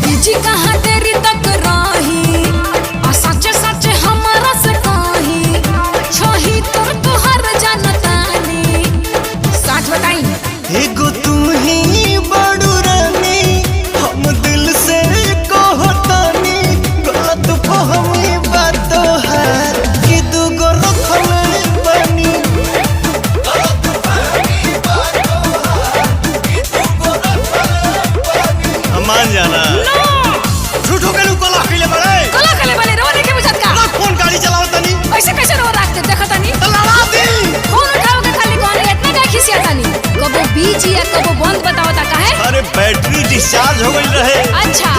busy कहाँ देरी तक रही आ सच्चे सच्चे हमारा से कही छही तोर तोहर जानतानी सच बताई एगो तू ही बड़ू रानी हम दिल से कहतानी गलत फहमी बात है कि दूगो रखले बनी मान जाना झूठो के नु कला खिले बड़े रो देखे बुझत का कौन गाड़ी चलाओ तनी ऐसे कैसे रो रखते देखा तनी लड़ा दी फोन उठाओ के खाली कहने इतना का खिसिया तनी कबो बीजी या कबो बंद बताओ ता काहे अरे बैटरी डिस्चार्ज हो गई रहे अच्छा